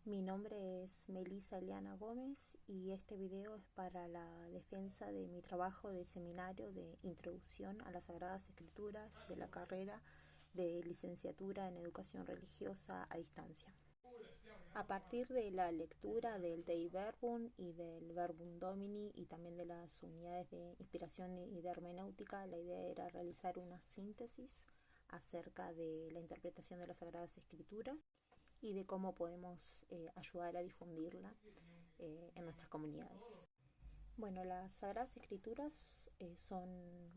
Mi nombre es Melissa Eliana Gómez y este video es para la defensa de mi trabajo de seminario de Introducción a las Sagradas Escrituras de la carrera de Licenciatura en Educación Religiosa a Distancia. A partir de la lectura del Dei Verbum y del Verbum Domini y también de las unidades de inspiración y de hermenéutica, la idea era realizar una síntesis acerca de la interpretación de las Sagradas Escrituras y de cómo podemos ayudar a difundirla en nuestras comunidades. Bueno, las Sagradas Escrituras son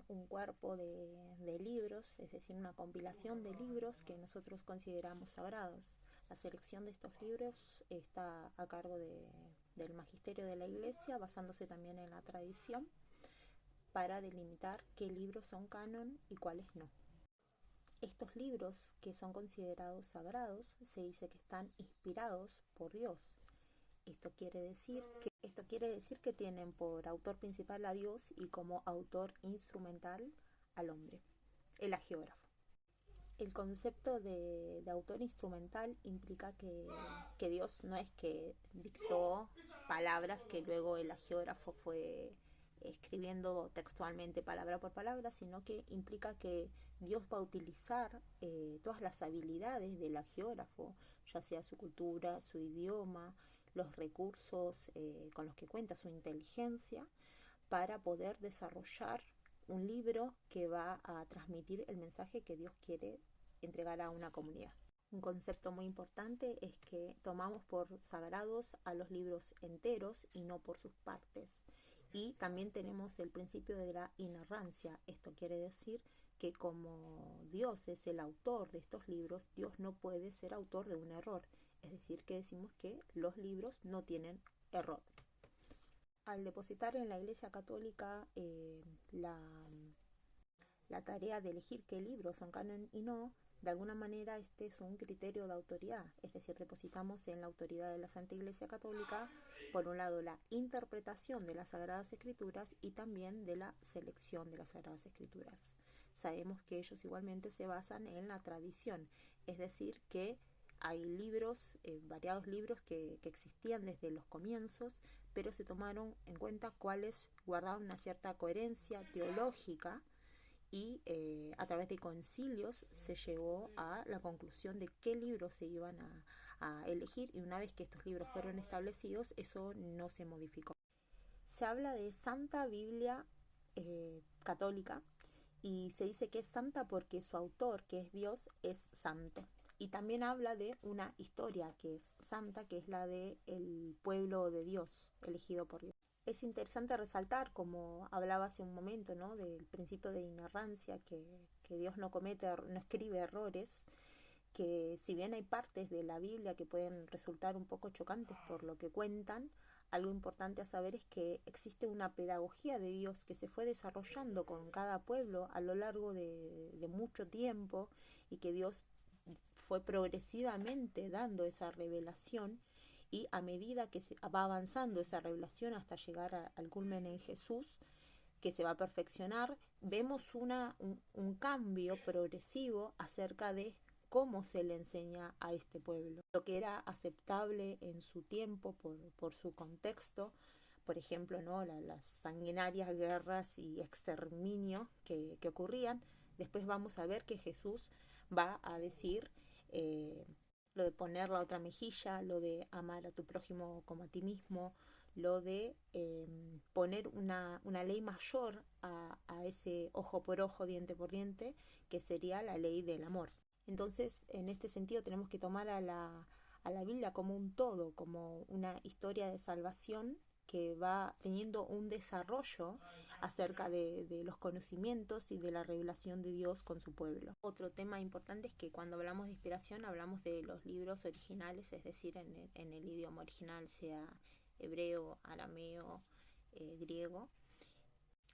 un cuerpo de libros, es decir, una compilación de libros que nosotros consideramos sagrados. La selección de estos libros está a cargo del magisterio de la Iglesia, basándose también en la tradición, para delimitar qué libros son canon y cuáles no. Estos libros, que son considerados sagrados, se dice que están inspirados por Dios. Esto quiere decir que tienen por autor principal a Dios y como autor instrumental al hombre, el hagiógrafo. El concepto de autor instrumental implica que Dios no es que dictó palabras que luego el hagiógrafo fue escribiendo textualmente palabra por palabra, sino que implica que Dios va a utilizar todas las habilidades del hagiógrafo, ya sea su cultura, su idioma, los recursos con los que cuenta, su inteligencia, para poder desarrollar un libro que va a transmitir el mensaje que Dios quiere entregar a una comunidad. Un concepto muy importante es que tomamos por sagrados a los libros enteros y no por sus partes. Y también tenemos el principio de la inerrancia. Esto quiere decir que como Dios es el autor de estos libros, Dios no puede ser autor de un error. Es decir, que decimos que los libros no tienen error. Al depositar en la Iglesia Católica la tarea de elegir qué libros son canon y no, de alguna manera este es un criterio de autoridad, es decir, depositamos en la autoridad de la Santa Iglesia Católica, por un lado, la interpretación de las Sagradas Escrituras y también de la selección de las Sagradas Escrituras. Sabemos que ellos igualmente se basan en la tradición, es decir, que hay libros, variados libros que existían desde los comienzos, pero se tomaron en cuenta cuáles guardaban una cierta coherencia teológica y a través de concilios se llegó a la conclusión de qué libros se iban a elegir, y una vez que estos libros fueron establecidos, eso no se modificó. Se habla de Santa Biblia católica y se dice que es santa porque su autor, que es Dios, es santo. Y también habla de una historia que es santa, que es la del pueblo de Dios, elegido por Dios. Es interesante resaltar, como hablaba hace un momento, ¿no?, del principio de inerrancia, que Dios no escribe errores, que si bien hay partes de la Biblia que pueden resultar un poco chocantes por lo que cuentan, algo importante a saber es que existe una pedagogía de Dios que se fue desarrollando con cada pueblo a lo largo de mucho tiempo, y que Dios fue progresivamente dando esa revelación, y a medida que se va avanzando esa revelación hasta llegar al culmen en Jesús, que se va a perfeccionar, vemos un cambio progresivo acerca de cómo se le enseña a este pueblo. Lo que era aceptable en su tiempo por su contexto, por ejemplo, ¿no?, las sanguinarias guerras y exterminio que ocurrían, después vamos a ver que Jesús va a decir lo de poner la otra mejilla, lo de amar a tu prójimo como a ti mismo, lo de poner una ley mayor a ese ojo por ojo, diente por diente, que sería la ley del amor. Entonces, en este sentido, tenemos que tomar a la Biblia como un todo, como una historia de salvación que va teniendo un desarrollo acerca de los conocimientos y de la revelación de Dios con su pueblo. Otro tema importante es que cuando hablamos de inspiración hablamos de los libros originales, es decir, en el idioma original, sea hebreo, arameo, griego,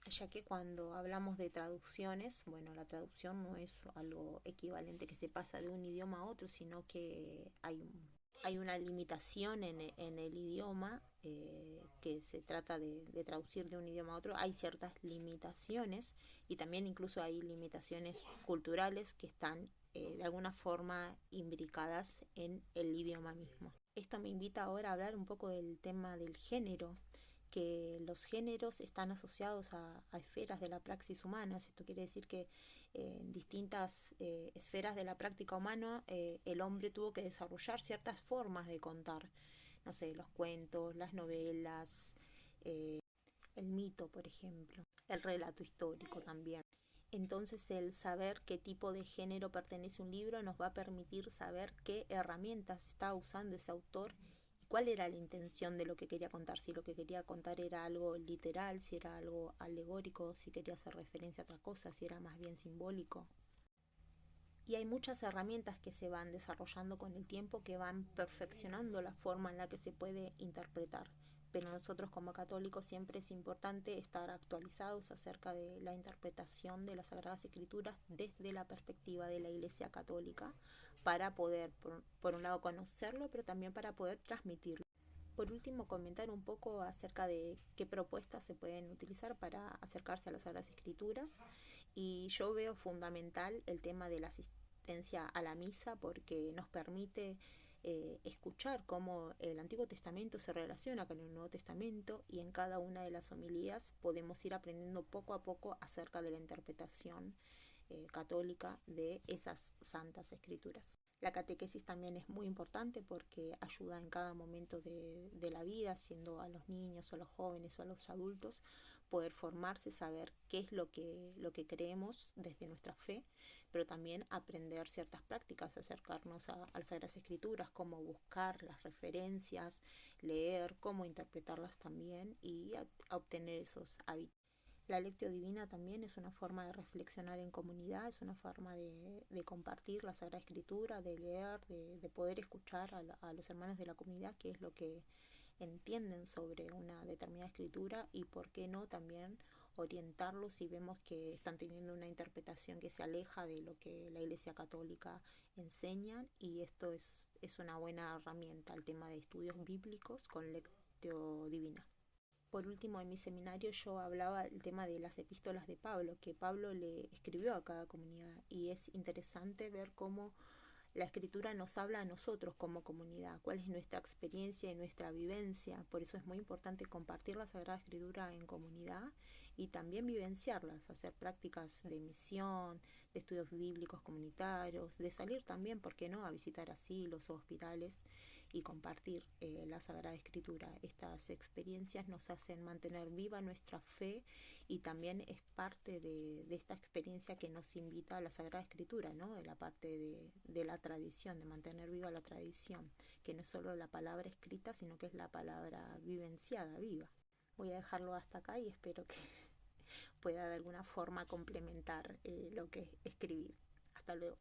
ya que cuando hablamos de traducciones, bueno, la traducción no es algo equivalente que se pasa de un idioma a otro, sino que hay una limitación en el idioma que se trata de traducir de un idioma a otro. Hay ciertas limitaciones, y también incluso hay limitaciones culturales que están de alguna forma imbricadas en el idioma mismo. Esto me invita ahora a hablar un poco del tema del género, que los géneros están asociados a esferas de la praxis humana. Esto quiere decir que en distintas esferas de la práctica humana el hombre tuvo que desarrollar ciertas formas de contar, no sé, los cuentos, las novelas, el mito, por ejemplo, el relato histórico también. Entonces el saber qué tipo de género pertenece a un libro nos va a permitir saber qué herramientas está usando ese autor y cuál era la intención de lo que quería contar, si lo que quería contar era algo literal, si era algo alegórico, si quería hacer referencia a otra cosa, si era más bien simbólico. Y hay muchas herramientas que se van desarrollando con el tiempo que van perfeccionando la forma en la que se puede interpretar. Pero nosotros como católicos siempre es importante estar actualizados acerca de la interpretación de las Sagradas Escrituras desde la perspectiva de la Iglesia Católica para poder, por un lado, conocerlo, pero también para poder transmitirlo. Por último, comentar un poco acerca de qué propuestas se pueden utilizar para acercarse a las Sagradas Escrituras. Y yo veo fundamental el tema de la asistencia a la misa porque nos permite escuchar cómo el Antiguo Testamento se relaciona con el Nuevo Testamento y en cada una de las homilías podemos ir aprendiendo poco a poco acerca de la interpretación católica de esas santas escrituras. La catequesis también es muy importante porque ayuda en cada momento de la vida, siendo a los niños o a los jóvenes o a los adultos, poder formarse, saber qué es lo que creemos desde nuestra fe, pero también aprender ciertas prácticas, acercarnos a las Sagradas Escrituras, cómo buscar las referencias, leer, cómo interpretarlas también y a obtener esos hábitos. La lectio divina también es una forma de reflexionar en comunidad, es una forma de compartir la Sagrada Escritura, de leer, de poder escuchar a los hermanos de la comunidad qué es lo que entienden sobre una determinada escritura y por qué no también orientarlos si vemos que están teniendo una interpretación que se aleja de lo que la Iglesia Católica enseña, y esto es una buena herramienta, el tema de estudios bíblicos con lectio divina. Por último, en mi seminario yo hablaba el tema de las epístolas de Pablo, que Pablo le escribió a cada comunidad, y es interesante ver cómo la escritura nos habla a nosotros como comunidad, cuál es nuestra experiencia y nuestra vivencia. Por eso es muy importante compartir la Sagrada Escritura en comunidad y también vivenciarlas, hacer prácticas de misión, de estudios bíblicos comunitarios, de salir también, ¿por qué no?, a visitar asilos o hospitales y compartir la Sagrada Escritura. Estas experiencias nos hacen mantener viva nuestra fe y también es parte de esta experiencia que nos invita a la Sagrada Escritura, ¿no? De la parte de la tradición, de mantener viva la tradición, que no es solo la palabra escrita, sino que es la palabra vivenciada, viva. Voy a dejarlo hasta acá y espero que pueda de alguna forma complementar lo que escribí. Hasta luego.